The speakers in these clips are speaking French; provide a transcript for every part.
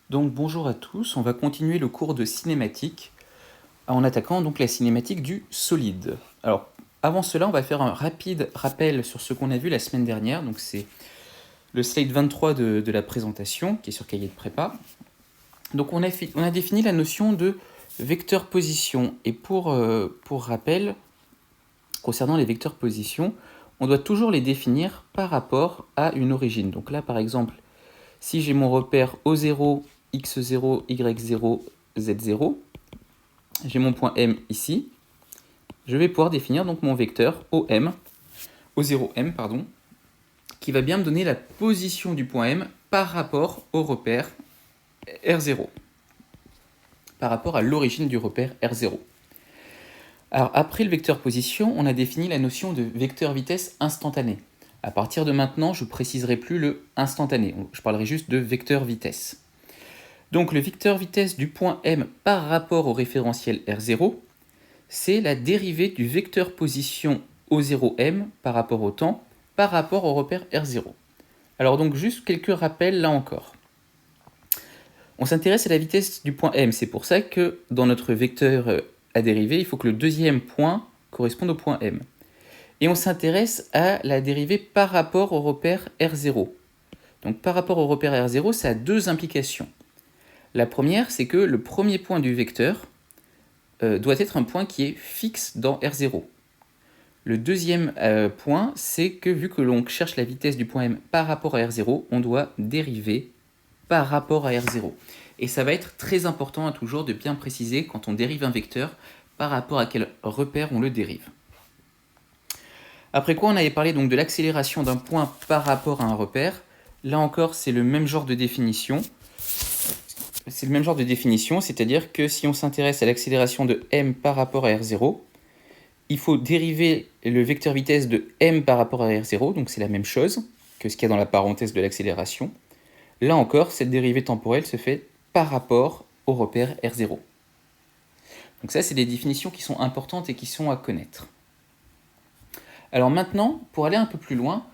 Donc bonjour à tous, on va continuer le cours de cinématique en attaquant donc la cinématique du solide. Alors avant cela, on va faire un rapide rappel sur ce qu'on a vu la semaine dernière. Donc c'est le slide 23 de la présentation qui est sur cahier de prépa. Donc on a défini la notion de vecteur position. Et pour rappel, concernant les vecteurs position, on doit toujours les définir par rapport à une origine. Donc là par exemple, si j'ai mon repère O0, X0, Y0, Z0, j'ai mon point M ici, je vais pouvoir définir donc mon vecteur OM, O0M, pardon, qui va bien me donner la position du point M par rapport au repère R0, par rapport à l'origine du repère R0. Alors après le vecteur position, on a défini la notion de vecteur vitesse instantané. À partir de maintenant, je ne préciserai plus le instantané, je parlerai juste de vecteur vitesse. Donc le vecteur vitesse du point M par rapport au référentiel R0, c'est la dérivée du vecteur position O0M par rapport au temps, par rapport au repère R0. Alors donc juste quelques rappels là encore. On s'intéresse à la vitesse du point M, c'est pour ça que dans notre vecteur à dériver, il faut que le deuxième point corresponde au point M. Et on s'intéresse à la dérivée par rapport au repère R0. Donc par rapport au repère R0, ça a deux implications. La première, c'est que le premier point du vecteur doit être un point qui est fixe dans R0. Le deuxième point, c'est que vu que l'on cherche la vitesse du point M par rapport à R0, on doit dériver par rapport à R0. Et ça va être très important toujours de bien préciser quand on dérive un vecteur par rapport à quel repère on le dérive. Après quoi, on avait parlé donc de l'accélération d'un point par rapport à un repère. Là encore, c'est le même genre de définition. C'est-à-dire que si on s'intéresse à l'accélération de m par rapport à r0, il faut dériver le vecteur vitesse de m par rapport à r0, donc c'est la même chose que ce qu'il y a dans la parenthèse de l'accélération. Là encore, cette dérivée temporelle se fait par rapport au repère r0. Donc ça, c'est des définitions qui sont importantes et qui sont à connaître. Alors maintenant, pour aller un peu plus loin,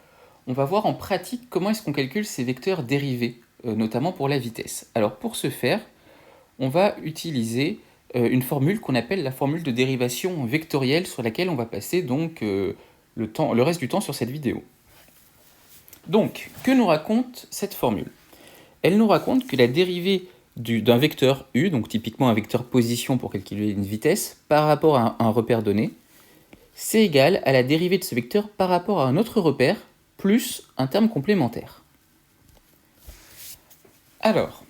on va voir en pratique comment est-ce qu'on calcule ces vecteurs dérivés, notamment pour la vitesse. Alors pour ce faire, on va utiliser une formule qu'on appelle la formule de dérivation vectorielle sur laquelle on va passer donc le reste du temps sur cette vidéo. Donc, que nous raconte cette formule? Elle nous raconte que la dérivée d'un vecteur U, donc typiquement un vecteur position pour calculer une vitesse, par rapport à un repère donné, c'est égal à la dérivée de ce vecteur par rapport à un autre repère, plus un terme complémentaire. Alors,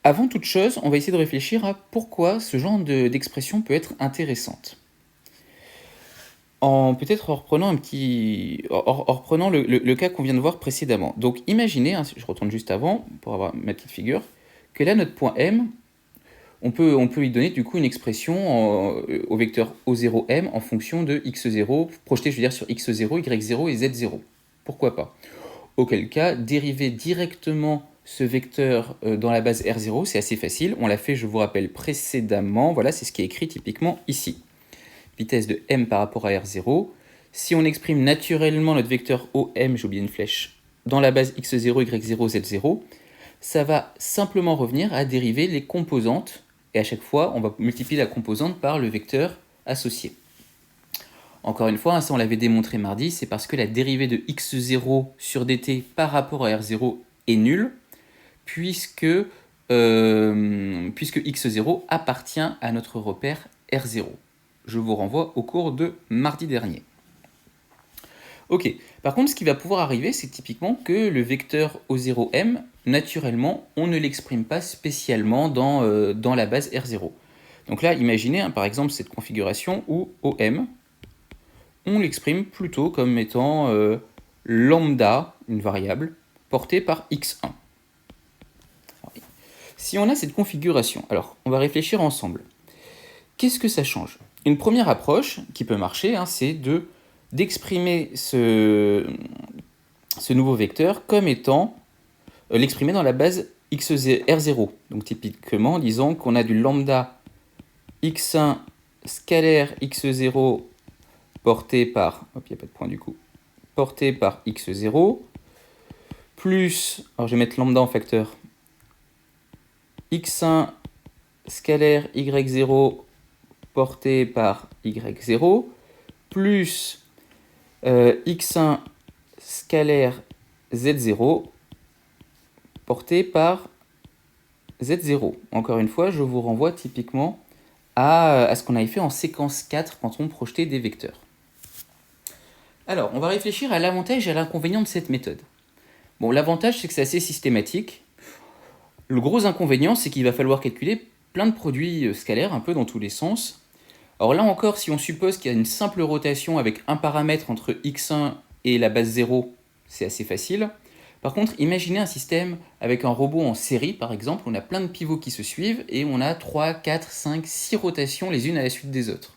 avant toute chose, on va essayer de réfléchir à pourquoi ce genre d'expression peut être intéressante. Peut-être en reprenant le cas qu'on vient de voir précédemment. Donc imaginez, je retourne juste avant pour avoir ma petite figure, que là notre point M, on peut lui donner du coup une expression au vecteur O0M en fonction de x0, projeté je veux dire sur x0, y0 et z0. Pourquoi pas? Auquel cas, dériver directement ce vecteur dans la base R0, c'est assez facile. On l'a fait, je vous rappelle, précédemment. Voilà, c'est ce qui est écrit typiquement ici. Vitesse de M par rapport à R0. Si on exprime naturellement notre vecteur OM, j'ai oublié une flèche, dans la base X0, Y0, Z0, ça va simplement revenir à dériver les composantes. Et à chaque fois, on va multiplier la composante par le vecteur associé. Encore une fois, ça on l'avait démontré mardi, c'est parce que la dérivée de x0 sur dt par rapport à r0 est nulle, puisque x0 appartient à notre repère r0. Je vous renvoie au cours de mardi dernier. Ok, par contre, ce qui va pouvoir arriver, c'est typiquement que le vecteur O0M, naturellement, on ne l'exprime pas spécialement dans la base R0. Donc là, imaginez par exemple cette configuration où OM, on l'exprime plutôt comme étant lambda, une variable, portée par x1. Si on a cette configuration, alors on va réfléchir ensemble. Qu'est-ce que ça change? Une première approche qui peut marcher, c'est d'exprimer ce nouveau vecteur comme étant l'exprimer dans la base R0. Donc typiquement, disons qu'on a du lambda x1 scalaire x0 porté par, il n'y a pas de point du coup, porté par x0, plus, alors je vais mettre lambda en facteur x1 scalaire y0 porté par y0 plus x1 scalaire z0 porté par z0. Encore une fois, je vous renvoie typiquement à ce qu'on avait fait en séquence 4 quand on projetait des vecteurs. Alors, on va réfléchir à l'avantage et à l'inconvénient de cette méthode. Bon, l'avantage, c'est que c'est assez systématique. Le gros inconvénient, c'est qu'il va falloir calculer plein de produits scalaires, un peu dans tous les sens. Alors là encore, si on suppose qu'il y a une simple rotation avec un paramètre entre x1 et la base 0, c'est assez facile. Par contre, imaginez un système avec un robot en série, par exemple, on a plein de pivots qui se suivent, et on a 3, 4, 5, 6 rotations les unes à la suite des autres.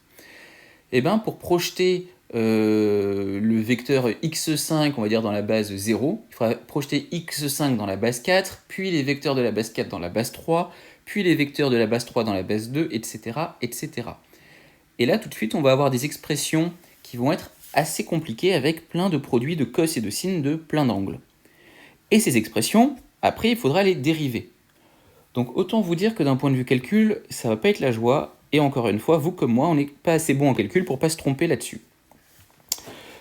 Et bien, pour projeter le vecteur x5, on va dire, dans la base 0, il faudra projeter x5 dans la base 4, puis les vecteurs de la base 4 dans la base 3, puis les vecteurs de la base 3 dans la base 2, etc., etc. Et là, tout de suite, on va avoir des expressions qui vont être assez compliquées avec plein de produits de cos et de sin de plein d'angles. Et ces expressions, après, il faudra les dériver. Donc autant vous dire que d'un point de vue calcul, ça va pas être la joie. Et encore une fois, vous comme moi, on n'est pas assez bon en calcul pour pas se tromper là-dessus.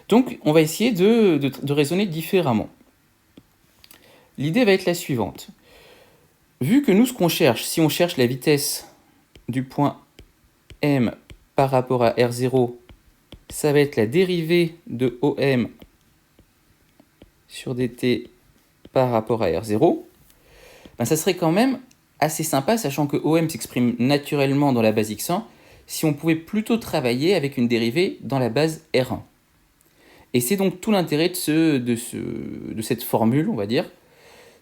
Donc on va essayer de raisonner différemment. L'idée va être la suivante. Vu que nous, ce qu'on cherche, si on cherche la vitesse du point M par rapport à R0, ça va être la dérivée de OM sur dt par rapport à R0, ben ça serait quand même assez sympa, sachant que OM s'exprime naturellement dans la base x1, si on pouvait plutôt travailler avec une dérivée dans la base R1. Et c'est donc tout l'intérêt de cette formule, on va dire,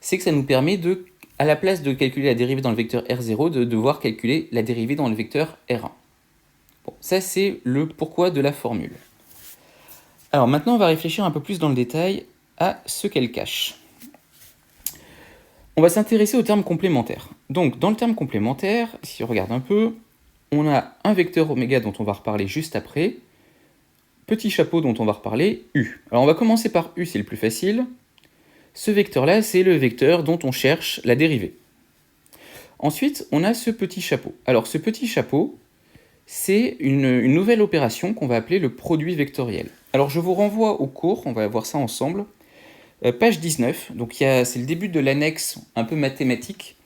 c'est que ça nous permet de, à la place de calculer la dérivée dans le vecteur R0, de devoir calculer la dérivée dans le vecteur R1. Bon, ça c'est le pourquoi de la formule. Alors maintenant on va réfléchir un peu plus dans le détail à ce qu'elle cache. On va s'intéresser au terme complémentaire. Donc dans le terme complémentaire, si on regarde un peu, on a un vecteur oméga dont on va reparler juste après, petit chapeau dont on va reparler, U. Alors on va commencer par U, c'est le plus facile. Ce vecteur-là, c'est le vecteur dont on cherche la dérivée. Ensuite, on a ce petit chapeau. Alors ce petit chapeau, c'est une nouvelle opération qu'on va appeler le produit vectoriel. Alors je vous renvoie au cours, on va voir ça ensemble. Page 19, donc c'est le début de l'annexe un peu mathématique.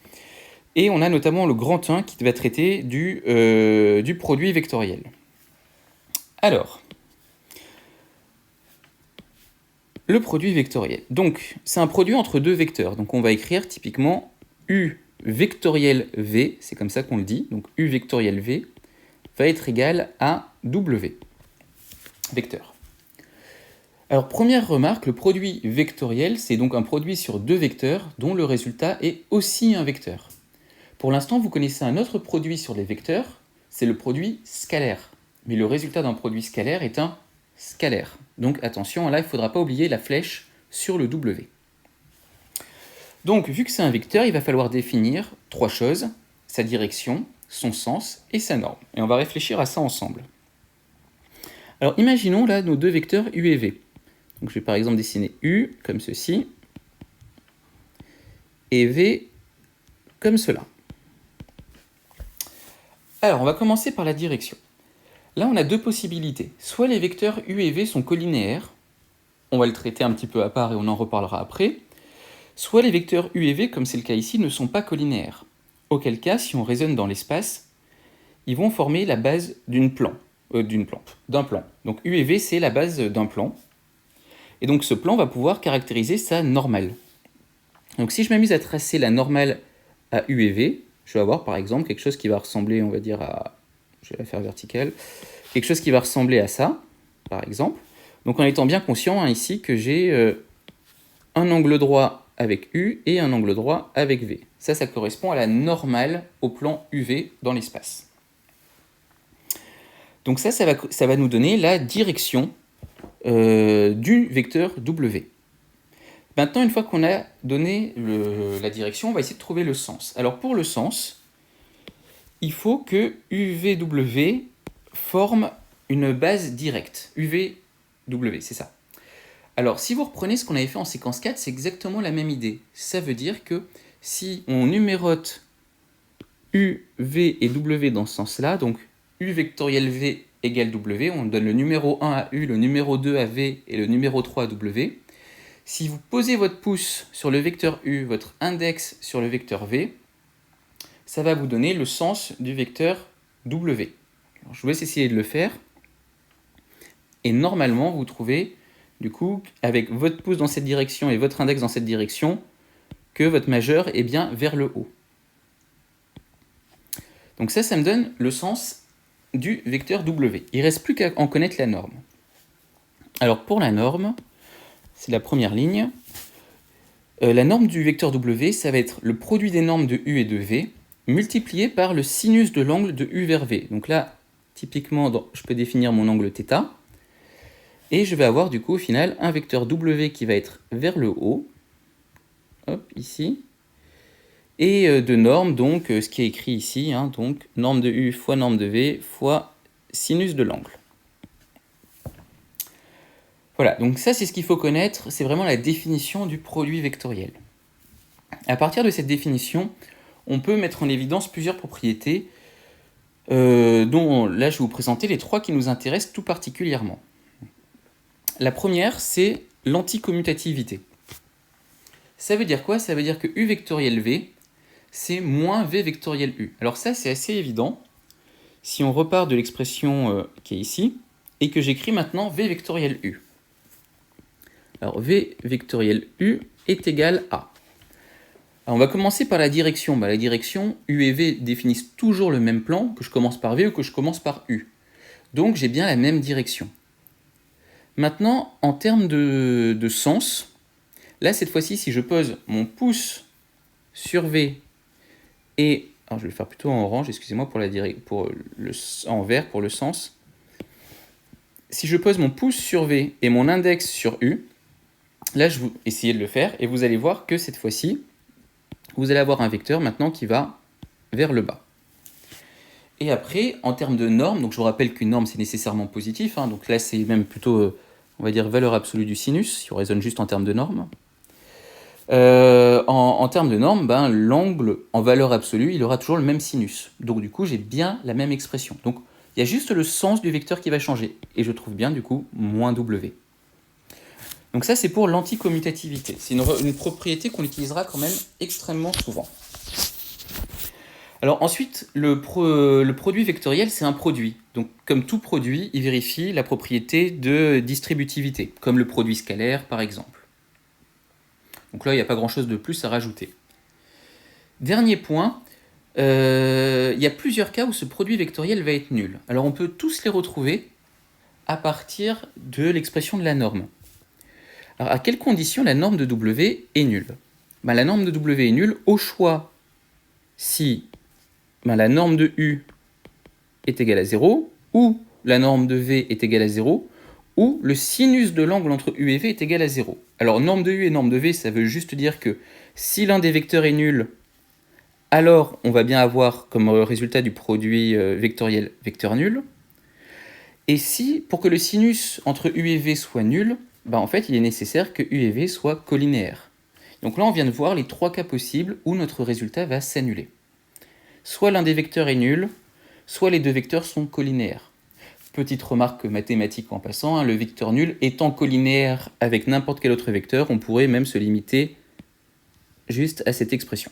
Et on a notamment le grand 1 qui va traiter du produit vectoriel. Alors, le produit vectoriel. Donc, c'est un produit entre deux vecteurs. Donc, on va écrire typiquement U vectoriel V, c'est comme ça qu'on le dit. Donc, U vectoriel V va être égal à W, vecteur. Alors, première remarque, le produit vectoriel, c'est donc un produit sur deux vecteurs dont le résultat est aussi un vecteur. Pour l'instant, vous connaissez un autre produit sur les vecteurs, c'est le produit scalaire. Mais le résultat d'un produit scalaire est un scalaire. Donc attention, là, il ne faudra pas oublier la flèche sur le W. Donc, vu que c'est un vecteur, il va falloir définir trois choses, sa direction, son sens et sa norme. Et on va réfléchir à ça ensemble. Alors, imaginons là nos deux vecteurs U et V. Donc, je vais par exemple dessiner U comme ceci, et V comme cela. Alors, on va commencer par la direction. Là, on a deux possibilités. Soit les vecteurs U et V sont collinéaires, on va le traiter un petit peu à part et on en reparlera après, soit les vecteurs U et V, comme c'est le cas ici, ne sont pas collinéaires. Auquel cas, si on raisonne dans l'espace, ils vont former la base d'un plan. Donc U et V, c'est la base d'un plan. Et donc ce plan va pouvoir caractériser sa normale. Donc si je m'amuse à tracer la normale à U et V, je vais avoir par exemple quelque chose qui va ressembler, on va dire, à... Je vais la faire verticale. Quelque chose qui va ressembler à ça, par exemple. Donc en étant bien conscient ici que j'ai un angle droit avec U et un angle droit avec V. Ça correspond à la normale au plan UV dans l'espace. Donc ça va nous donner la direction du vecteur W. Maintenant, une fois qu'on a donné la direction, on va essayer de trouver le sens. Alors pour le sens, il faut que UVW forme une base directe. UVW, c'est ça. Alors si vous reprenez ce qu'on avait fait en séquence 4, c'est exactement la même idée. Ça veut dire que si on numérote U, V et W dans ce sens-là. Donc U vectoriel V égale W. On donne le numéro 1 à U, le numéro 2 à V et le numéro 3 à W. Si vous posez votre pouce sur le vecteur U, votre index sur le vecteur V, ça va vous donner le sens du vecteur W. Alors, je vous laisse essayer de le faire. Et normalement, vous trouvez, du coup, avec votre pouce dans cette direction et votre index dans cette direction, que votre majeur est bien vers le haut. Donc ça me donne le sens du vecteur W. Il ne reste plus qu'à en connaître la norme. Alors pour la norme, c'est la première ligne. La norme du vecteur W, ça va être le produit des normes de U et de V, multiplié par le sinus de l'angle de U vers V. Donc là, typiquement, je peux définir mon angle θ. Et je vais avoir du coup au final un vecteur W qui va être vers le haut. Hop, ici. Et de norme, donc ce qui est écrit ici, hein, donc norme de U fois norme de V fois sinus de l'angle. Voilà, donc ça c'est ce qu'il faut connaître, c'est vraiment la définition du produit vectoriel. À partir de cette définition, on peut mettre en évidence plusieurs propriétés, dont là je vais vous présenter les 3 qui nous intéressent tout particulièrement. La première, c'est l'anticommutativité. Ça veut dire quoi? Ça veut dire que U vectoriel V, c'est moins V vectoriel U. Alors ça, c'est assez évident. Si on repart de l'expression qui est ici, et que j'écris maintenant V vectoriel U. Alors V vectoriel U est égal à... Alors on va commencer par la direction. La direction, U et V définissent toujours le même plan, que je commence par V ou que je commence par U. Donc j'ai bien la même direction. Maintenant, en termes de sens, là cette fois-ci, si je pose mon pouce sur V et... Alors je vais le faire plutôt en orange, excusez-moi en vert pour le sens. Si je pose mon pouce sur V et mon index sur U, là je vais essayer de le faire et vous allez voir que cette fois-ci, vous allez avoir un vecteur maintenant qui va vers le bas. Et après, en termes de normes, donc je vous rappelle qu'une norme c'est nécessairement positif, hein, donc là c'est même plutôt, on va dire, valeur absolue du sinus, si on raisonne juste en termes de normes. En termes de normes, l'angle en valeur absolue, il aura toujours le même sinus. Donc du coup, j'ai bien la même expression. Donc il y a juste le sens du vecteur qui va changer. Et je trouve bien du coup moins W. Donc ça, c'est pour l'anticommutativité. C'est une propriété qu'on utilisera quand même extrêmement souvent. Alors ensuite, le produit vectoriel, c'est un produit. Donc comme tout produit, il vérifie la propriété de distributivité, comme le produit scalaire par exemple. Donc là, il n'y a pas grand-chose de plus à rajouter. Dernier point, il y a plusieurs cas où ce produit vectoriel va être nul. Alors on peut tous les retrouver à partir de l'expression de la norme. Alors à quelles conditions la norme de W est nulle? La norme de W est nulle au choix si la norme de U est égale à 0, ou la norme de V est égale à 0, ou le sinus de l'angle entre U et V est égal à 0. Alors norme de U et norme de V, ça veut juste dire que si l'un des vecteurs est nul, alors on va bien avoir comme résultat du produit vectoriel vecteur nul. Et si, pour que le sinus entre U et V soit nul, en fait il est nécessaire que U et V soient collinéaires. Donc là on vient de voir les 3 cas possibles où notre résultat va s'annuler. Soit l'un des vecteurs est nul, soit les deux vecteurs sont collinéaires. Petite remarque mathématique en passant, le vecteur nul étant collinéaire avec n'importe quel autre vecteur, on pourrait même se limiter juste à cette expression.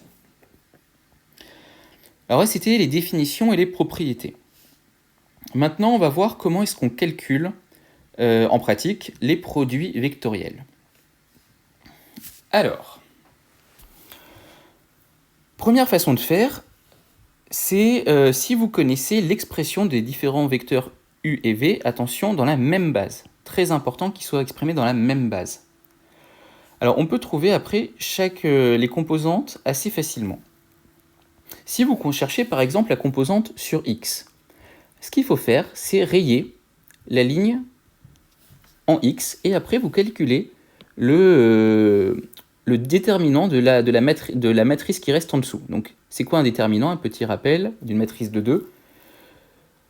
Alors là, c'était les définitions et les propriétés. Maintenant, on va voir comment est-ce qu'on calcule en pratique les produits vectoriels. Alors, première façon de faire, c'est si vous connaissez l'expression des différents vecteurs U et V, attention, dans la même base. Très important qu'ils soient exprimés dans la même base. Alors on peut trouver après les composantes assez facilement. Si vous cherchez par exemple la composante sur X, ce qu'il faut faire, c'est rayer la ligne en X et après vous calculez le déterminant de la matrice qui reste en dessous. Donc c'est quoi un déterminant? Un petit rappel d'une matrice de 2.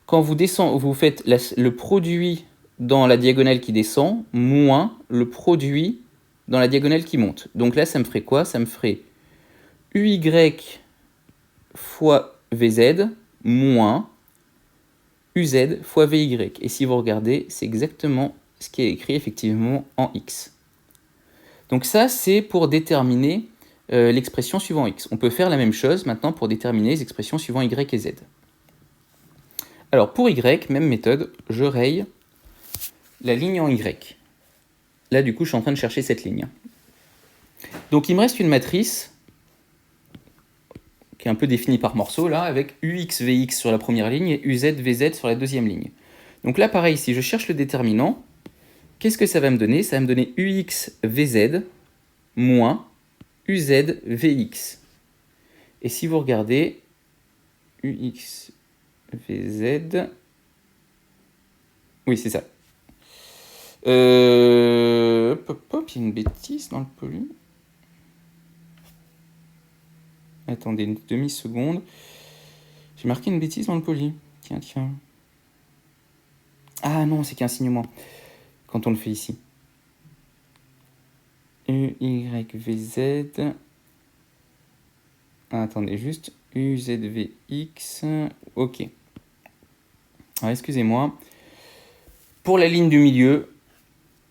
Quand vous faites le produit dans la diagonale qui descend, moins le produit dans la diagonale qui monte. Donc là, ça me ferait quoi? Ça me ferait UY fois Vz moins uz fois Vy. Et si vous regardez, c'est exactement ce qui est écrit effectivement en x. Donc ça, c'est pour déterminer l'expression suivant x. On peut faire la même chose maintenant pour déterminer les expressions suivant y et z. Alors pour y, même méthode, je raye la ligne en y. Là, du coup, je suis en train de chercher cette ligne. Donc il me reste une matrice qui est un peu définie par morceaux, là, avec ux, vx sur la première ligne et uz, vz sur la deuxième ligne. Donc là, pareil, si je cherche le déterminant, qu'est-ce que ça va me donner? Ça va me donner ux, vz moins uz, vx. Et si vous regardez, ux, vz... Oui, c'est ça. Hop, il y a une bêtise dans le poly. Attendez une demi-seconde. J'ai marqué une bêtise dans le poly. Tiens. Ah non, c'est qu'un signe moins. Quand on le fait ici. UYVZ. Ah, attendez, juste. UZVX. Ok. Alors, excusez-moi. Pour la ligne du milieu,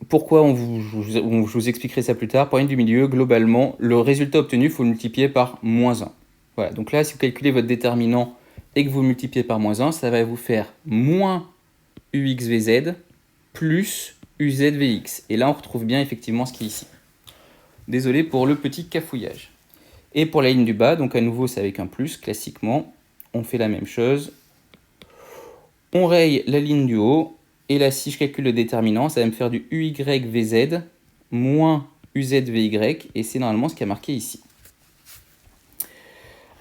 pourquoi je vous expliquerai ça plus tard. Pour la ligne du milieu, globalement, le résultat obtenu, il faut le multiplier par moins 1. Voilà, donc là, si vous calculez votre déterminant et que vous multipliez par moins 1, ça va vous faire moins UXVZ plus UZVX. Et là, on retrouve bien effectivement ce qui est ici. Désolé pour le petit cafouillage. Et pour la ligne du bas, donc à nouveau, c'est avec un plus, classiquement. On fait la même chose. On raye la ligne du haut. Et là, si je calcule le déterminant, ça va me faire du UYVZ moins UZVY. Et c'est normalement ce qui a marqué ici.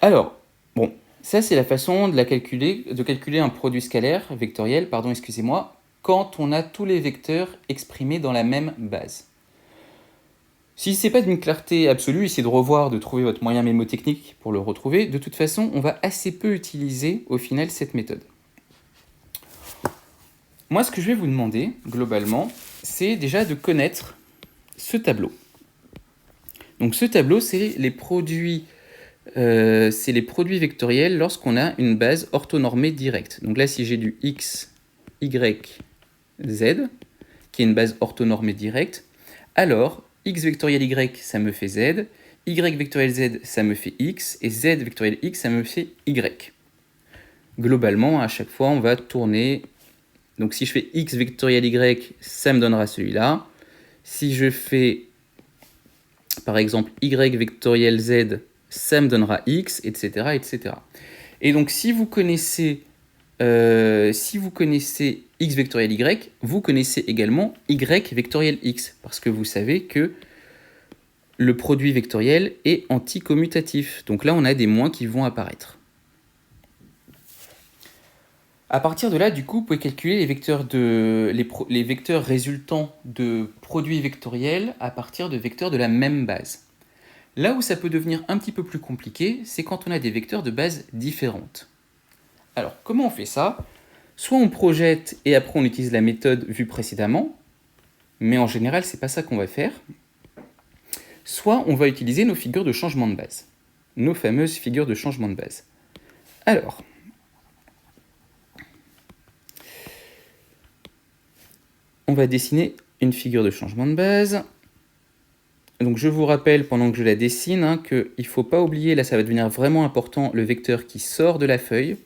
Alors, bon, ça c'est la façon de calculer un produit scalaire, vectoriel, quand on a tous les vecteurs exprimés dans la même base. Si ce n'est pas d'une clarté absolue, essayez de revoir, de trouver votre moyen mémotechnique pour le retrouver. De toute façon, on va assez peu utiliser au final cette méthode. Moi, ce que je vais vous demander, globalement, c'est déjà de connaître ce tableau. Donc ce tableau, c'est les produits vectoriels lorsqu'on a une base orthonormée directe. Donc là, si j'ai du x, y, z, qui est une base orthonormée directe, alors x vectoriel y, ça me fait z, y vectoriel z, ça me fait x, et z vectoriel x, ça me fait y. Globalement, à chaque fois, on va tourner. Donc si je fais x vectoriel y, ça me donnera celui-là. Si je fais, par exemple, y vectoriel z, ça me donnera x, etc., etc. Et donc, si vous connaissez x vectoriel y, vous connaissez également y vectoriel x, parce que vous savez que le produit vectoriel est anticommutatif. Donc là, on a des moins qui vont apparaître. À partir de là, du coup, vous pouvez calculer les vecteurs résultants de produits vectoriels à partir de vecteurs de la même base. Là où ça peut devenir un petit peu plus compliqué, c'est quand on a des vecteurs de base différentes. Alors, comment on fait ça? Soit on projette et après on utilise la méthode vue précédemment, mais en général, c'est pas ça qu'on va faire. Soit on va utiliser nos figures de changement de base, nos fameuses figures de changement de base. Alors, on va dessiner une figure de changement de base. Donc je vous rappelle, pendant que je la dessine, qu'il ne faut pas oublier, là ça va devenir vraiment important, le vecteur qui sort de la feuille.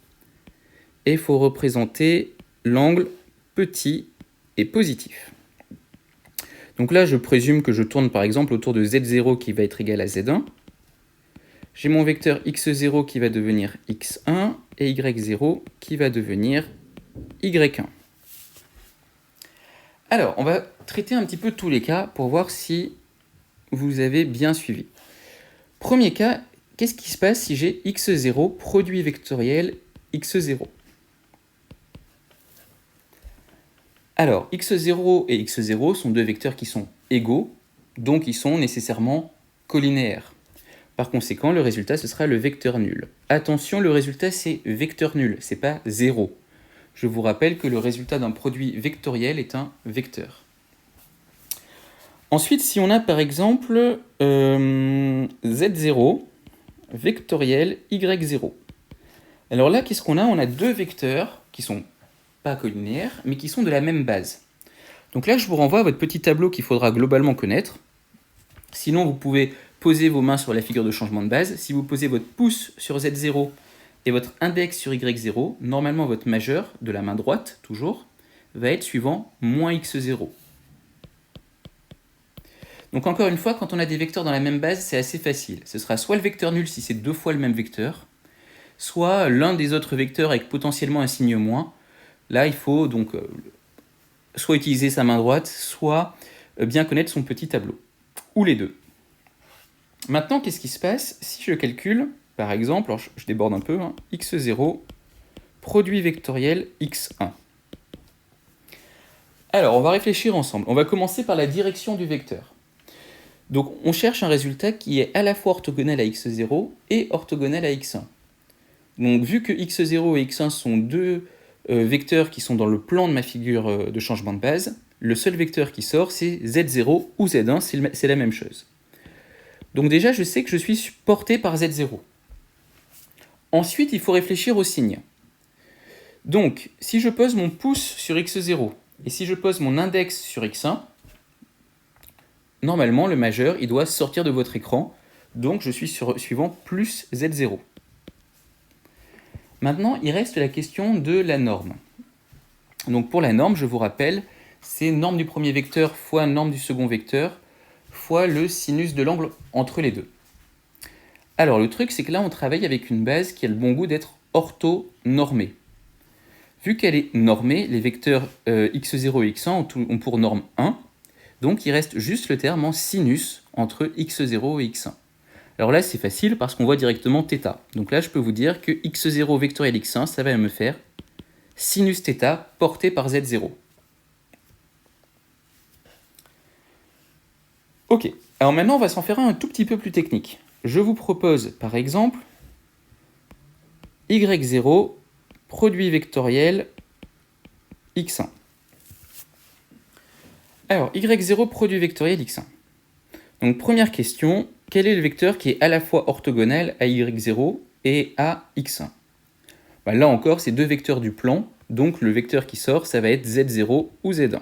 Et il faut représenter l'angle petit et positif. Donc là, je présume que je tourne par exemple autour de z0 qui va être égal à z1. J'ai mon vecteur x0 qui va devenir x1 et y0 qui va devenir y1. Alors, on va traiter un petit peu tous les cas pour voir si vous avez bien suivi. Premier cas, qu'est-ce qui se passe si j'ai x0, produit vectoriel x0? Alors, x0 et x0 sont deux vecteurs qui sont égaux, donc ils sont nécessairement collinéaires. Par conséquent, le résultat, ce sera le vecteur nul. Attention, le résultat, c'est vecteur nul, c'est pas 0. Je vous rappelle que le résultat d'un produit vectoriel est un vecteur. Ensuite, si on a par exemple z0 vectoriel y0, Alors là, qu'est-ce qu'on a? On a deux vecteurs qui sont pas collinéaires, mais qui sont de la même base. Donc là, je vous renvoie à votre petit tableau qu'il faudra globalement connaître. Sinon, vous pouvez poser vos mains sur la figure de changement de base. Si vous posez votre pouce sur Z0 et votre index sur Y0, normalement votre majeur, de la main droite toujours, va être suivant moins x0. Donc encore une fois, quand on a des vecteurs dans la même base, c'est assez facile. Ce sera soit le vecteur nul si c'est deux fois le même vecteur, soit l'un des autres vecteurs avec potentiellement un signe moins. Là, il faut donc soit utiliser sa main droite, soit bien connaître son petit tableau, ou les deux. Maintenant, qu'est-ce qui se passe si je calcule, par exemple, alors je déborde un peu, x0, produit vectoriel x1. Alors, on va réfléchir ensemble. On va commencer par la direction du vecteur. Donc, on cherche un résultat qui est à la fois orthogonal à x0 et orthogonal à x1. Donc, vu que x0 et x1 sont deux vecteurs qui sont dans le plan de ma figure de changement de base, le seul vecteur qui sort, c'est z0 ou z1, c'est la même chose. Donc déjà, je sais que je suis porté par z0. Ensuite, il faut réfléchir au signe. Donc, si je pose mon pouce sur x0 et si je pose mon index sur x1, normalement, le majeur, il doit sortir de votre écran. Donc, je suis suivant plus z0. Maintenant, il reste la question de la norme. Donc, pour la norme, je vous rappelle, c'est norme du premier vecteur fois norme du second vecteur fois le sinus de l'angle entre les deux. Alors, le truc, c'est que là, on travaille avec une base qui a le bon goût d'être orthonormée. Vu qu'elle est normée, les vecteurs x0 et x1 ont pour norme 1, donc il reste juste le terme en sinus entre x0 et x1. Alors là, c'est facile parce qu'on voit directement θ. Donc là, je peux vous dire que x0 vectoriel x1, ça va me faire sinus θ porté par z0. Ok, alors maintenant, on va s'en faire un tout petit peu plus technique. Je vous propose, par exemple, y0 produit vectoriel x1. Alors, y0 produit vectoriel x1. Donc, première question, quel est le vecteur qui est à la fois orthogonal à y0 et à x1? Là encore, c'est deux vecteurs du plan, donc le vecteur qui sort, ça va être z0 ou z1.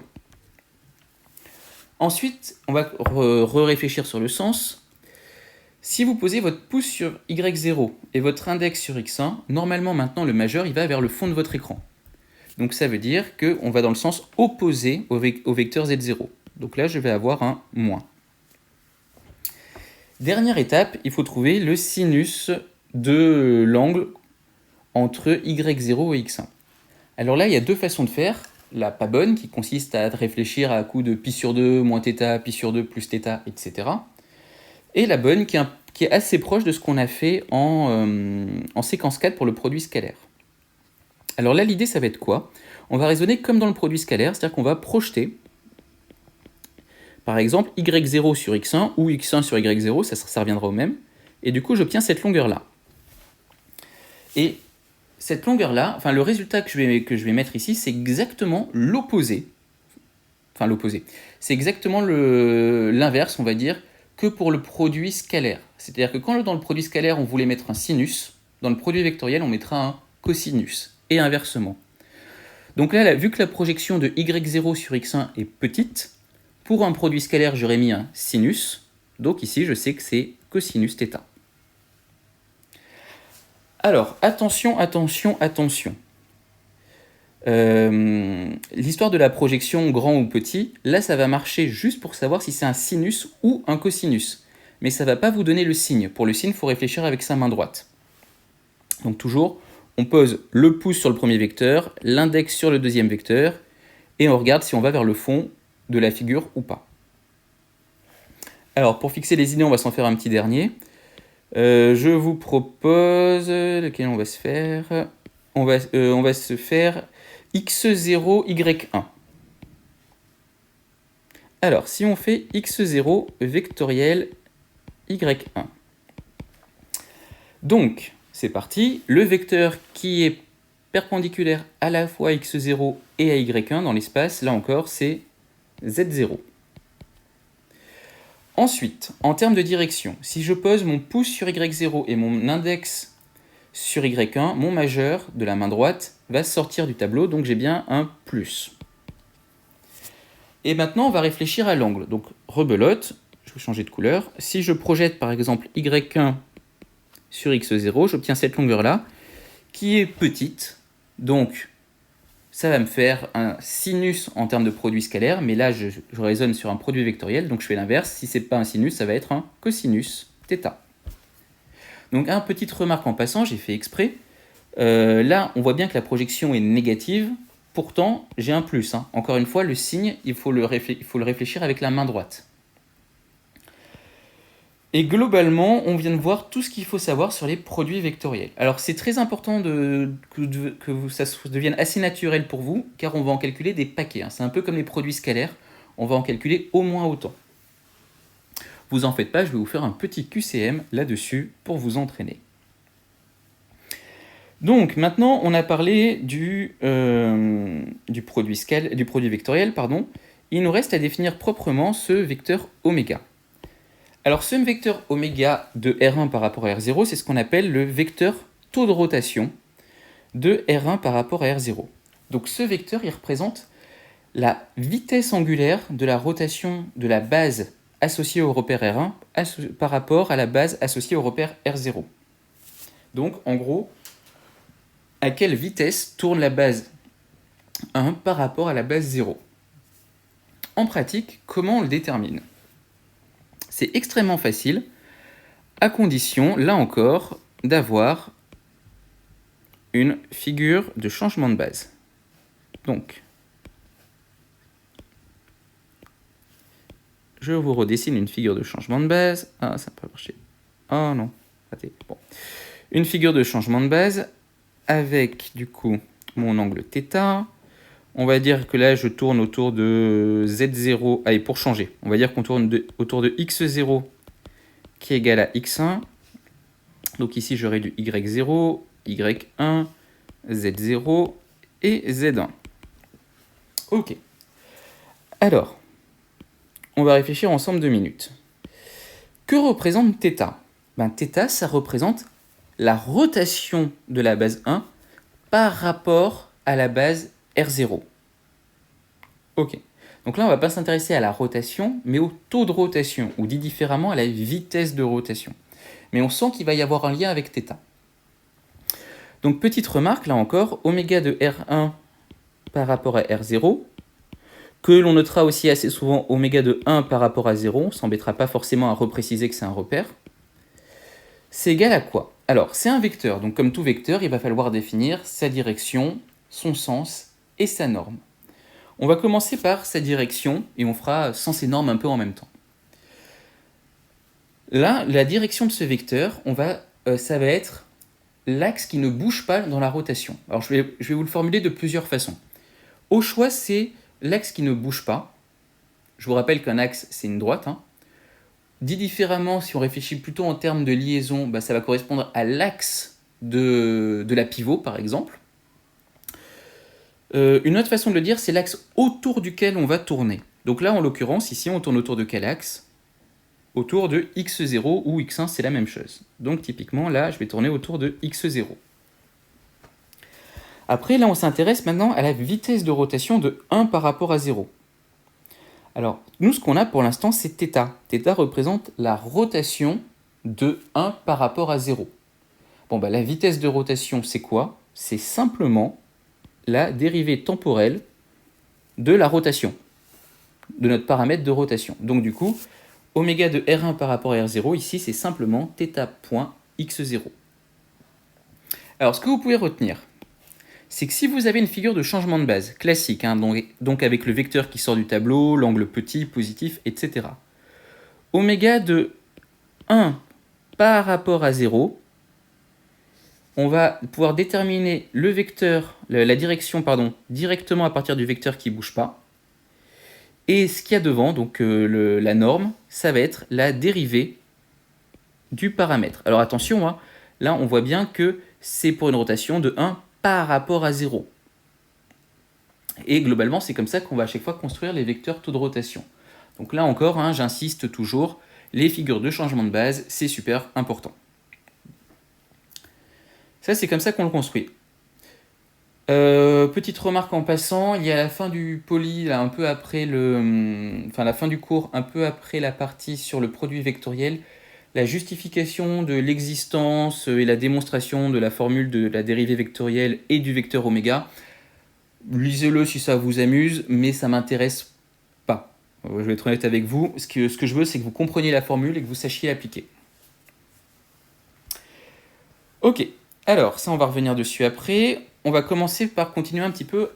Ensuite, on va réfléchir sur le sens. Si vous posez votre pouce sur y0 et votre index sur x1, normalement maintenant le majeur il va vers le fond de votre écran. Donc ça veut dire qu'on va dans le sens opposé au vecteur z0. Donc là je vais avoir un moins. Dernière étape, il faut trouver le sinus de l'angle entre y0 et x1. Alors là il y a deux façons de faire. La pas bonne qui consiste à réfléchir à coup de pi sur 2 moins θ, pi sur 2 plus θ, etc. Et la bonne qui est assez proche de ce qu'on a fait en séquence 4 pour le produit scalaire. Alors là, l'idée, ça va être quoi? On va raisonner comme dans le produit scalaire, c'est-à-dire qu'on va projeter, par exemple, y0 sur x1 ou x1 sur y0, ça reviendra au même, et du coup, j'obtiens cette longueur-là. Et cette longueur-là, enfin, le résultat que je vais mettre ici, c'est exactement l'opposé. Enfin, l'opposé. C'est exactement l'inverse, on va dire, que pour le produit scalaire. C'est-à-dire que quand dans le produit scalaire, on voulait mettre un sinus, dans le produit vectoriel, on mettra un cosinus, et inversement. Donc là, vu que la projection de y0 sur x1 est petite, pour un produit scalaire, j'aurais mis un sinus, donc ici, je sais que c'est cosinus θ. Alors, attention, attention, attention. L'histoire de la projection grand ou petit, là ça va marcher juste pour savoir si c'est un sinus ou un cosinus. Mais ça ne va pas vous donner le signe. Pour le signe, il faut réfléchir avec sa main droite. Donc toujours, on pose le pouce sur le premier vecteur, l'index sur le deuxième vecteur, et on regarde si on va vers le fond de la figure ou pas. Alors pour fixer les idées, on va s'en faire un petit dernier. Je vous propose, lequel on va se faire? On va se faire x0, y1. Alors, si on fait x0 vectoriel y1. Donc, c'est parti. Le vecteur qui est perpendiculaire à la fois à x0 et à y1 dans l'espace, là encore, c'est z0. Ensuite, en termes de direction, si je pose mon pouce sur y0 et mon index sur Y1, mon majeur de la main droite va sortir du tableau, donc j'ai bien un plus. Et maintenant, on va réfléchir à l'angle. Donc, rebelote, je vais changer de couleur. Si je projette par exemple Y1 sur X0, j'obtiens cette longueur-là, qui est petite. Donc, ça va me faire un sinus en termes de produit scalaire, mais là, je raisonne sur un produit vectoriel, donc je fais l'inverse. Si ce n'est pas un sinus, ça va être un cosinus θ. Donc, une petite remarque en passant, j'ai fait exprès. Là, on voit bien que la projection est négative. Pourtant, j'ai un plus. Encore une fois, le signe, il faut le réfléchir avec la main droite. Et globalement, on vient de voir tout ce qu'il faut savoir sur les produits vectoriels. Alors, c'est très important que ça devienne assez naturel pour vous, car on va en calculer des paquets. C'est un peu comme les produits scalaires, on va en calculer au moins autant. Vous en faites pas, je vais vous faire un petit QCM là-dessus pour vous entraîner. Donc, maintenant, on a parlé du produit vectoriel. Il nous reste à définir proprement ce vecteur oméga. Alors, ce vecteur oméga de R1 par rapport à R0, c'est ce qu'on appelle le vecteur taux de rotation de R1 par rapport à R0. Donc, ce vecteur, il représente la vitesse angulaire de la rotation de la base associée au repère R1 par rapport à la base associée au repère R0. Donc, en gros, à quelle vitesse tourne la base 1 par rapport à la base 0. En pratique, comment on le détermine ? C'est extrêmement facile, à condition, là encore, d'avoir une figure de changement de base. Donc, je vous redessine une figure de changement de base. Ah, ça n'a pas marché. Oh non, raté. Bon. Une figure de changement de base avec, du coup, mon angle θ. On va dire que là, je tourne autour de Z0. Allez, pour changer, on va dire qu'on tourne autour de X0 qui est égal à X1. Donc ici, j'aurai du Y0, Y1, Z0 et Z1. Ok. Alors, on va réfléchir ensemble 2 minutes. Que représente θ ? θ, ça représente la rotation de la base 1 par rapport à la base R0. Ok. Donc là, on ne va pas s'intéresser à la rotation, mais au taux de rotation, ou dit différemment, à la vitesse de rotation. Mais on sent qu'il va y avoir un lien avec θ. Donc, petite remarque, là encore, oméga de R1 par rapport à R0, que l'on notera aussi assez souvent oméga de 1 par rapport à 0, on ne s'embêtera pas forcément à repréciser que c'est un repère. C'est égal à quoi ? Alors, c'est un vecteur, donc comme tout vecteur, il va falloir définir sa direction, son sens et sa norme. On va commencer par sa direction, et on fera sens et norme un peu en même temps. Là, la direction de ce vecteur, ça va être l'axe qui ne bouge pas dans la rotation. Alors, je vais vous le formuler de plusieurs façons. Au choix, c'est l'axe qui ne bouge pas. Je vous rappelle qu'un axe, c'est une droite. Dit différemment, si on réfléchit plutôt en termes de liaison, ça va correspondre à l'axe de la pivot, par exemple. Une autre façon de le dire, c'est l'axe autour duquel on va tourner. Donc là, en l'occurrence, ici, on tourne autour de quel axe ? Autour de x0 ou x1, c'est la même chose. Donc typiquement, là, je vais tourner autour de x0. Après, là, on s'intéresse maintenant à la vitesse de rotation de 1 par rapport à 0. Alors, nous, ce qu'on a pour l'instant, c'est θ. θ représente la rotation de 1 par rapport à 0. Bon, la vitesse de rotation, c'est quoi ? C'est simplement la dérivée temporelle de la rotation, de notre paramètre de rotation. Donc du coup, oméga de R1 par rapport à R0, ici, c'est simplement θ.x0. Alors, ce que vous pouvez retenir, c'est que si vous avez une figure de changement de base classique, donc avec le vecteur qui sort du tableau, l'angle petit, positif, etc., oméga de 1 par rapport à 0, on va pouvoir déterminer le vecteur, la direction, directement à partir du vecteur qui ne bouge pas. Et ce qu'il y a devant, donc la norme, ça va être la dérivée du paramètre. Alors attention, là on voit bien que c'est pour une rotation de 1 par rapport à 0. Et globalement, c'est comme ça qu'on va à chaque fois construire les vecteurs taux de rotation. Donc là encore, j'insiste toujours, les figures de changement de base, c'est super important. Ça, c'est comme ça qu'on le construit. Petite remarque en passant, il y a la fin du poly, là, un peu après la fin du cours, un peu après la partie sur le produit vectoriel, la justification de l'existence et la démonstration de la formule de la dérivée vectorielle et du vecteur oméga. Lisez-le si ça vous amuse, mais ça m'intéresse pas. Je vais être honnête avec vous. Ce que je veux, c'est que vous compreniez la formule et que vous sachiez l'appliquer. Ok, alors ça, on va revenir dessus après. On va commencer par continuer un petit peu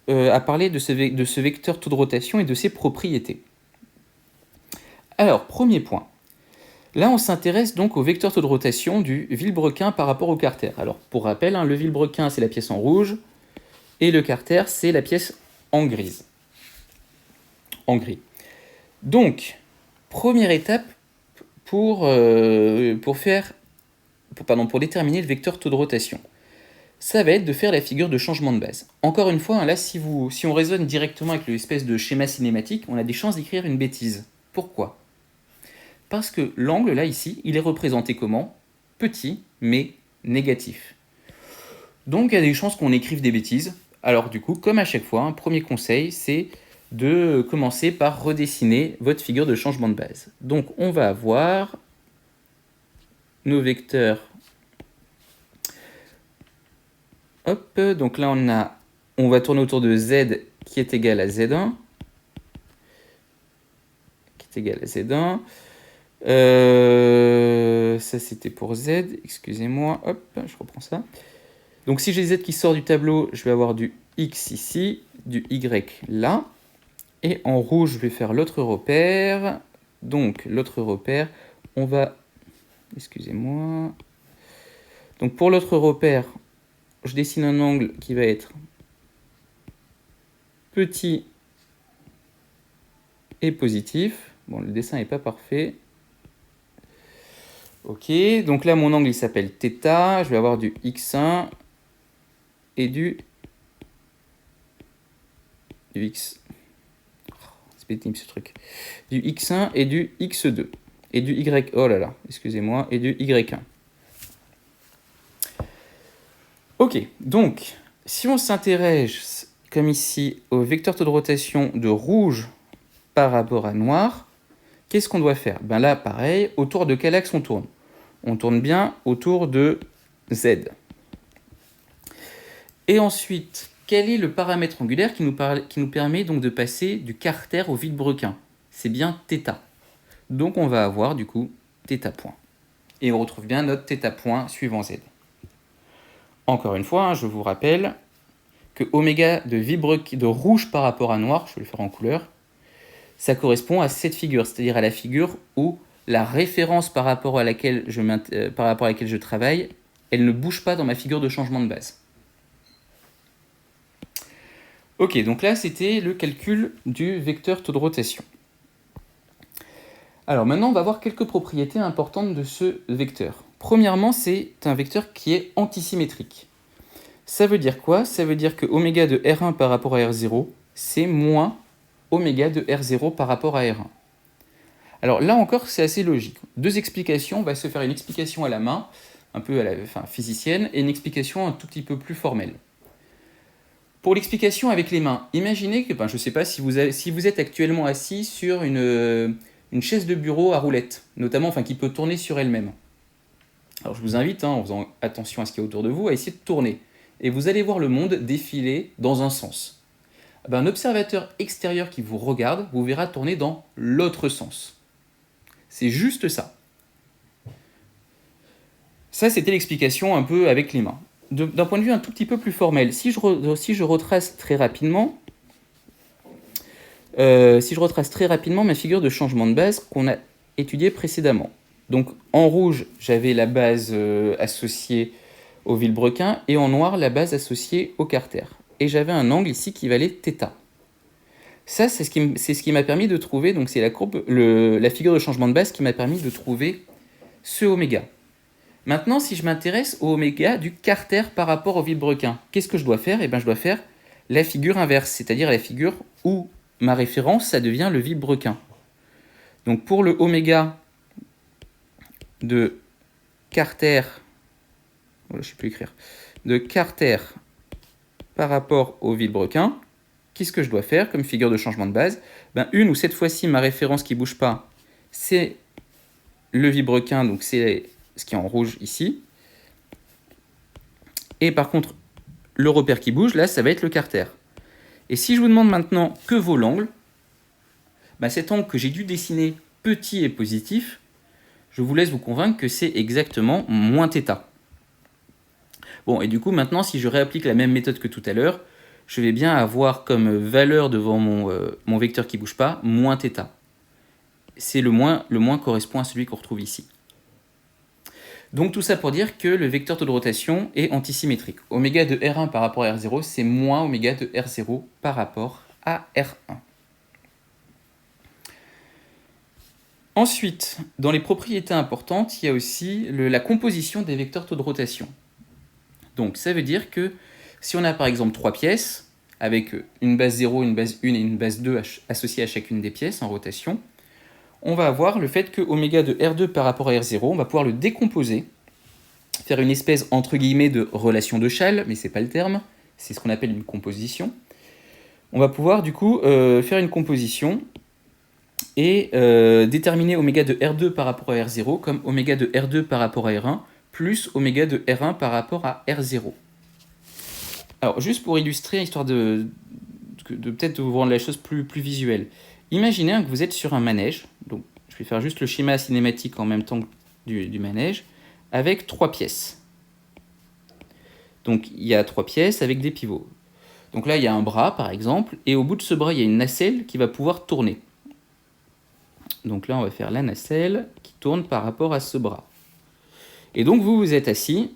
à parler de ce vecteur taux de rotation et de ses propriétés. Alors, premier point. Là, on s'intéresse donc au vecteur taux de rotation du Villebrequin par rapport au Carter. Alors, pour rappel, le Villebrequin, c'est la pièce en rouge, et le Carter, c'est la pièce en grise. En gris. Donc, première étape pour déterminer le vecteur taux de rotation. Ça va être de faire la figure de changement de base. Encore une fois, là, si on raisonne directement avec l'espèce de schéma cinématique, on a des chances d'écrire une bêtise. Pourquoi ? Parce que l'angle, là, ici, il est représenté comment ? Petit, mais négatif. Donc, il y a des chances qu'on écrive des bêtises. Alors, du coup, comme à chaque fois, un premier conseil, c'est de commencer par redessiner votre figure de changement de base. Donc, on va avoir nos vecteurs. Hop, donc là, on va tourner autour de z qui est égal à z1. Qui est égal à z1. Ça, c'était pour z. Excusez-moi. Hop, je reprends ça. Donc, si j'ai z qui sort du tableau, je vais avoir du x ici, du y là. Et en rouge, je vais faire l'autre repère. Donc, l'autre repère, on va... Excusez-moi. Donc, pour l'autre repère, je dessine un angle qui va être petit et positif. Bon, le dessin n'est pas parfait. Ok, donc là, mon angle, il s'appelle θ. Je vais avoir du x1 et du x... C'est pénible ce truc. Du x1 et du x2. Et du y... Oh là là, excusez-moi. Et du y1. Ok, donc, si on s'intéresse, comme ici, au vecteur taux de rotation de rouge par rapport à noir, qu'est-ce qu'on doit faire ? Ben là, pareil, autour de quel axe on tourne ? On tourne bien autour de Z. Et ensuite, quel est le paramètre angulaire qui nous permet donc de passer du Carter au Villebrequin ? C'est bien θ. Donc on va avoir du coup θ point. Et on retrouve bien notre θ point suivant Z. Encore une fois, je vous rappelle que oméga de rouge par rapport à noir, je vais le faire en couleur, ça correspond à cette figure, c'est-à-dire à la figure où la référence par rapport à laquelle je travaille, elle ne bouge pas dans ma figure de changement de base. Ok, donc là, c'était le calcul du vecteur taux de rotation. Alors maintenant, on va voir quelques propriétés importantes de ce vecteur. Premièrement, c'est un vecteur qui est antisymétrique. Ça veut dire quoi ? Ça veut dire que oméga de R1 par rapport à R0, c'est moins oméga de R0 par rapport à R1. Alors là encore, c'est assez logique. Deux explications, on va se faire une explication à la main, un peu physicienne, et une explication un tout petit peu plus formelle. Pour l'explication avec les mains, imaginez que, je ne sais pas si vous êtes actuellement assis sur une chaise de bureau à roulettes, notamment qui peut tourner sur elle-même. Alors je vous invite, en faisant attention à ce qu'il y a autour de vous, à essayer de tourner. Et vous allez voir le monde défiler dans un sens. Un observateur extérieur qui vous regarde vous verra tourner dans l'autre sens. C'est juste ça. Ça, c'était l'explication un peu avec les mains. D'un point de vue un tout petit peu plus formel, si je retrace très rapidement ma figure de changement de base qu'on a étudiée précédemment. Donc en rouge, j'avais la base associée au Villebrequin et en noir, la base associée au Carter. Et j'avais un angle ici qui valait θ. Ça, c'est ce qui m'a permis de trouver, donc c'est la figure de changement de base qui m'a permis de trouver ce oméga. Maintenant, si je m'intéresse au oméga du Carter par rapport au Villebrequin, qu'est-ce que je dois faire ? Je dois faire la figure inverse, c'est-à-dire la figure où ma référence, ça devient le Villebrequin. Donc pour le oméga de Carter voilà, je ne sais plus écrire, de Carter par rapport au vilebrequin, qu'est-ce que je dois faire comme figure de changement de base? Une où cette fois-ci ma référence qui ne bouge pas, c'est le vilebrequin, donc c'est ce qui est en rouge ici. Et par contre, le repère qui bouge, là, ça va être le Carter. Et si je vous demande maintenant que vaut l'angle, cet angle que j'ai dû dessiner petit et positif, je vous laisse vous convaincre que c'est exactement moins θ. Bon, et du coup, maintenant, si je réapplique la même méthode que tout à l'heure, je vais bien avoir comme valeur devant mon vecteur qui ne bouge pas, moins θ. C'est le moins correspond à celui qu'on retrouve ici. Donc tout ça pour dire que le vecteur taux de rotation est antisymétrique. Oméga de R1 par rapport à R0, c'est moins oméga de R0 par rapport à R1. Ensuite, dans les propriétés importantes, il y a aussi la composition des vecteurs taux de rotation. Donc ça veut dire que si on a par exemple 3 pièces, avec une base 0, une base 1 et une base 2 associées à chacune des pièces en rotation, on va avoir le fait que oméga de R2 par rapport à R0, on va pouvoir le décomposer, faire une espèce entre guillemets de relation de Schall, mais c'est pas le terme, c'est ce qu'on appelle une composition. On va pouvoir du coup faire une composition et déterminer oméga de R2 par rapport à R0 comme oméga de R2 par rapport à R1 plus oméga de R1 par rapport à R0. Alors juste pour illustrer, histoire de peut-être vous rendre la chose plus visuelle, imaginez que vous êtes sur un manège, donc je vais faire juste le schéma cinématique en même temps du manège, avec 3 pièces. Donc il y a 3 pièces avec des pivots. Donc là il y a un bras par exemple, et au bout de ce bras il y a une nacelle qui va pouvoir tourner. Donc là on va faire la nacelle qui tourne par rapport à ce bras. Et donc vous êtes assis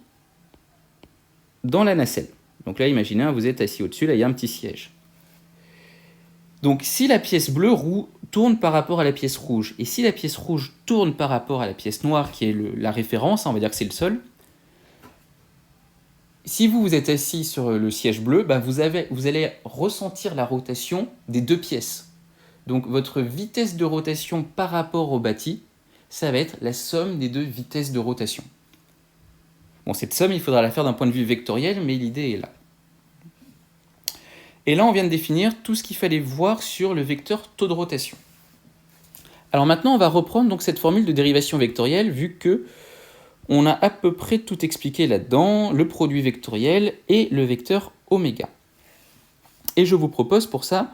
dans la nacelle. Donc là imaginez, vous êtes assis au-dessus, là il y a un petit siège. Donc si la pièce bleue tourne par rapport à la pièce rouge, et si la pièce rouge tourne par rapport à la pièce noire, qui est la référence, on va dire que c'est le sol, si vous êtes assis sur le siège bleu, vous allez ressentir la rotation des deux pièces. Donc votre vitesse de rotation par rapport au bâti, ça va être la somme des deux vitesses de rotation. Bon, cette somme, il faudra la faire d'un point de vue vectoriel, mais l'idée est là. Et là, on vient de définir tout ce qu'il fallait voir sur le vecteur taux de rotation. Alors maintenant, on va reprendre donc cette formule de dérivation vectorielle, vu que on a à peu près tout expliqué là-dedans, le produit vectoriel et le vecteur oméga. Et je vous propose pour ça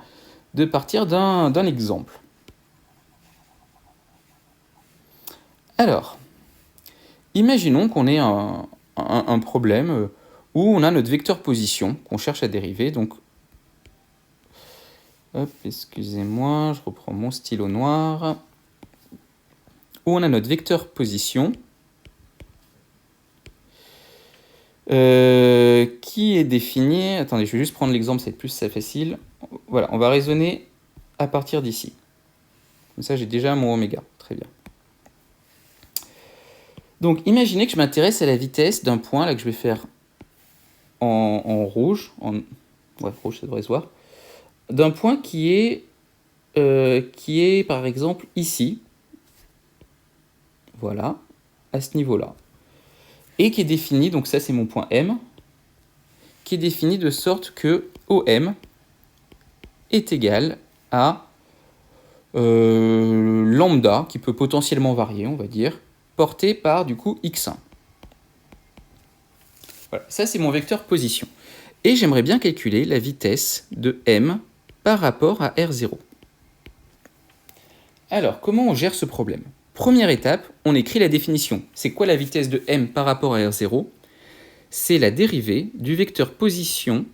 de partir d'un exemple. Alors, imaginons qu'on ait un problème où on a notre vecteur position qu'on cherche à dériver. Donc, hop, excusez-moi, je reprends mon stylo noir. Où on a notre vecteur position qui est défini... Attendez, je vais juste prendre l'exemple, c'est plus facile. Voilà, on va raisonner à partir d'ici. Comme ça, j'ai déjà mon oméga. Très bien. Donc, imaginez que je m'intéresse à la vitesse d'un point, là, que je vais faire en rouge. Ouais, rouge, ça devrait se voir. D'un point qui est, par exemple, ici. Voilà, à ce niveau-là. Et qui est défini, donc ça, c'est mon point M, qui est défini de sorte que OM est égal à lambda, qui peut potentiellement varier, on va dire, porté par, du coup, x1. Voilà, ça c'est mon vecteur position. Et j'aimerais bien calculer la vitesse de m par rapport à r0. Alors, comment on gère ce problème? Première étape, on écrit la définition. C'est quoi la vitesse de m par rapport à r0? C'est la dérivée du vecteur position.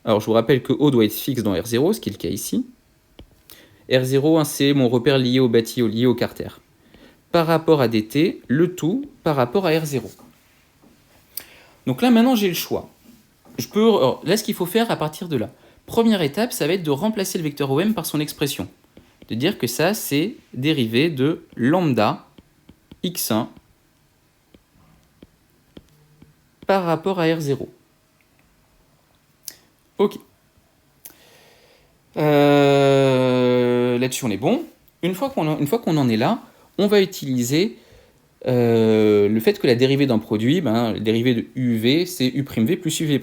Alors, je vous rappelle que O doit être fixe dans R0, ce qui est le cas ici. R0, c'est mon repère lié au bâti, lié au Carter. Par rapport à dt, le tout par rapport à R0. Donc là, maintenant, j'ai le choix. Là, ce qu'il faut faire à partir de là. Première étape, ça va être de remplacer le vecteur OM par son expression. De dire que ça, c'est dérivé de lambda x1 par rapport à R0. Ok. Là-dessus, on est bon. Une fois qu'on en est là, on va utiliser le fait que la dérivée d'un produit, la dérivée de UV, c'est U'V plus UV'.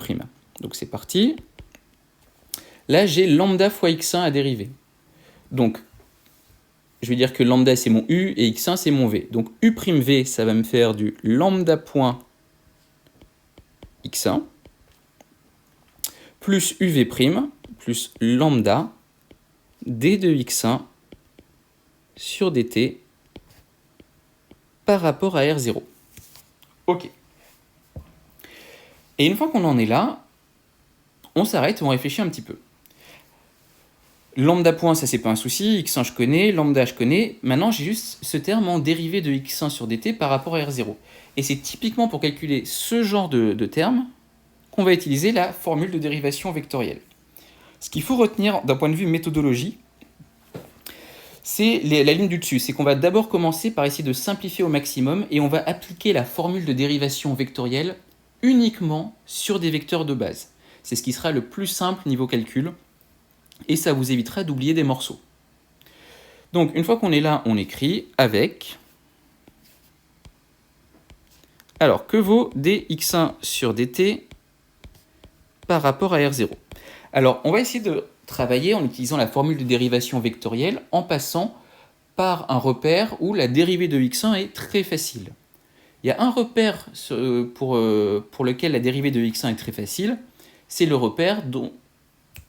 Donc c'est parti. Là, j'ai lambda fois x1 à dériver. Donc, je vais dire que lambda, c'est mon U et x1, c'est mon V. Donc U'V, ça va me faire du lambda point x1 plus UV' plus lambda d de x1 sur dt par rapport à R0. Ok. Et une fois qu'on en est là, on s'arrête et on réfléchit un petit peu. Lambda point, ça c'est pas un souci, x1 je connais, lambda je connais. Maintenant j'ai juste ce terme en dérivé de x1 sur dt par rapport à R0. Et c'est typiquement pour calculer ce genre de terme qu'on va utiliser la formule de dérivation vectorielle. Ce qu'il faut retenir d'un point de vue méthodologie, c'est la ligne du dessus. C'est qu'on va d'abord commencer par essayer de simplifier au maximum et on va appliquer la formule de dérivation vectorielle uniquement sur des vecteurs de base. C'est ce qui sera le plus simple niveau calcul et ça vous évitera d'oublier des morceaux. Donc une fois qu'on est là, on écrit avec... Alors, que vaut dx1 sur dt par rapport à R0? Alors, on va essayer de travailler en utilisant la formule de dérivation vectorielle en passant par un repère où la dérivée de x1 est très facile. Il y a un repère pour lequel la dérivée de x1 est très facile, c'est le repère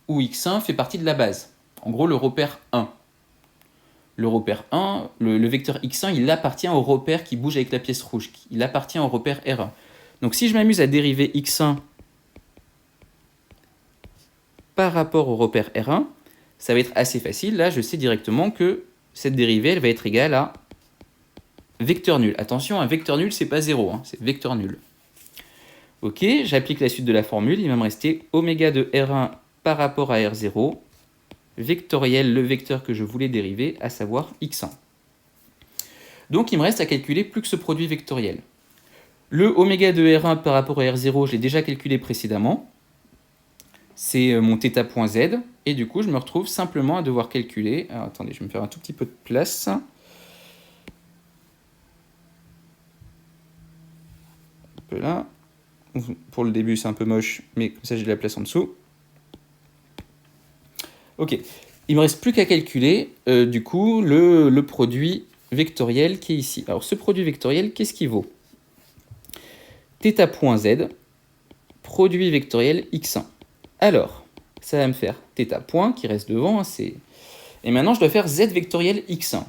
où x1 fait partie de la base. En gros, le repère 1. Le repère 1, le vecteur x1, il appartient au repère qui bouge avec la pièce rouge. Il appartient au repère R1. Donc si je m'amuse à dériver x1 par rapport au repère R1, ça va être assez facile. Là, je sais directement que cette dérivée, elle va être égale à vecteur nul. Attention, un vecteur nul, c'est pas 0, c'est vecteur nul. Ok, j'applique la suite de la formule. Il va me rester oméga de R1 par rapport à R0, vectoriel, le vecteur que je voulais dériver, à savoir x1. Donc, il me reste à calculer plus que ce produit vectoriel. Le oméga de R1 par rapport à R0, je l'ai déjà calculé précédemment. C'est mon θ point z. Et du coup, je me retrouve simplement à devoir calculer... Alors, attendez, je vais me faire un tout petit peu de place. Un peu là. Pour le début, c'est un peu moche, mais comme ça, j'ai de la place en dessous. Ok. Il me reste plus qu'à calculer, du coup, le produit vectoriel qui est ici. Alors, ce produit vectoriel, qu'est-ce qu'il vaut? θ point z, produit vectoriel x1. Alors, ça va me faire θ point qui reste devant, et maintenant je dois faire z vectoriel x1.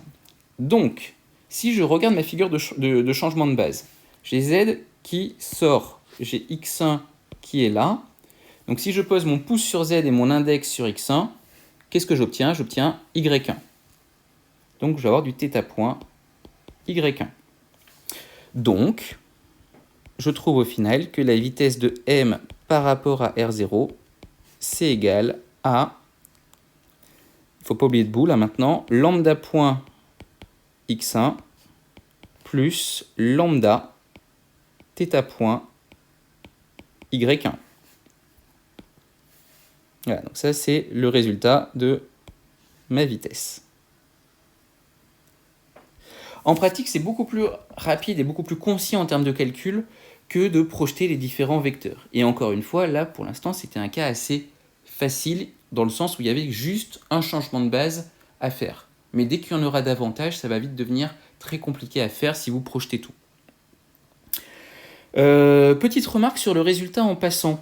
Donc, si je regarde ma figure de changement de base, j'ai z qui sort, j'ai x1 qui est là. Donc si je pose mon pouce sur z et mon index sur x1, qu'est-ce que j'obtiens? J'obtiens y1. Donc je vais avoir du θ point y1. Donc, je trouve au final que la vitesse de m par rapport à R0, c'est égal à, il ne faut pas oublier de bout là maintenant, lambda point x1 plus lambda θ point y1. Voilà, donc ça c'est le résultat de ma vitesse. En pratique, c'est beaucoup plus rapide et beaucoup plus concis en termes de calcul que de projeter les différents vecteurs. Et encore une fois, là, pour l'instant, c'était un cas assez facile, dans le sens où il y avait juste un changement de base à faire. Mais dès qu'il y en aura davantage, ça va vite devenir très compliqué à faire si vous projetez tout. Petite remarque sur le résultat en passant.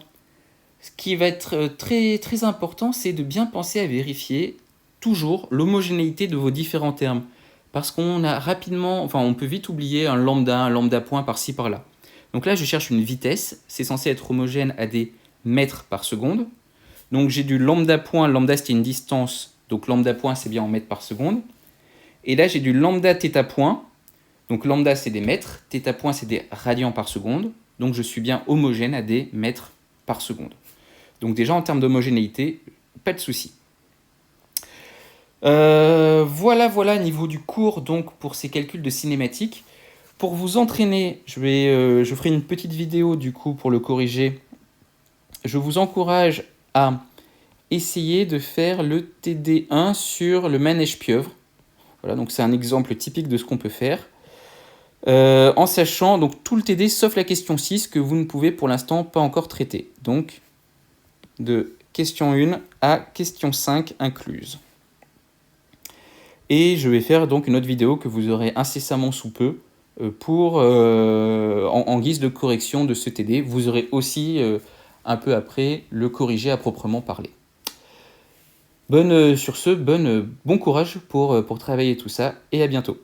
Ce qui va être très, très important, c'est de bien penser à vérifier toujours l'homogénéité de vos différents termes. Parce qu'on a rapidement, on peut vite oublier un lambda point par-ci, par-là. Donc là, je cherche une vitesse. C'est censé être homogène à des mètres par seconde. Donc j'ai du lambda point. Lambda, c'était une distance. Donc lambda point, c'est bien en mètres par seconde. Et là, j'ai du lambda θ point. Donc lambda, c'est des mètres. Θ point, c'est des radians par seconde. Donc je suis bien homogène à des mètres par seconde. Donc déjà, en termes d'homogénéité, pas de souci. Voilà, niveau du cours, donc pour ces calculs de cinématique. Pour vous entraîner, je ferai une petite vidéo du coup pour le corriger. Je vous encourage à essayer de faire le TD1 sur le manège pieuvre. Voilà, donc c'est un exemple typique de ce qu'on peut faire. En sachant donc tout le TD sauf la question 6 que vous ne pouvez pour l'instant pas encore traiter. Donc de question 1 à question 5 incluse. Et je vais faire donc une autre vidéo que vous aurez incessamment sous peu en guise de correction de ce TD. Vous aurez aussi un peu après le corriger à proprement parler. Sur ce, bon courage pour travailler tout ça et à bientôt.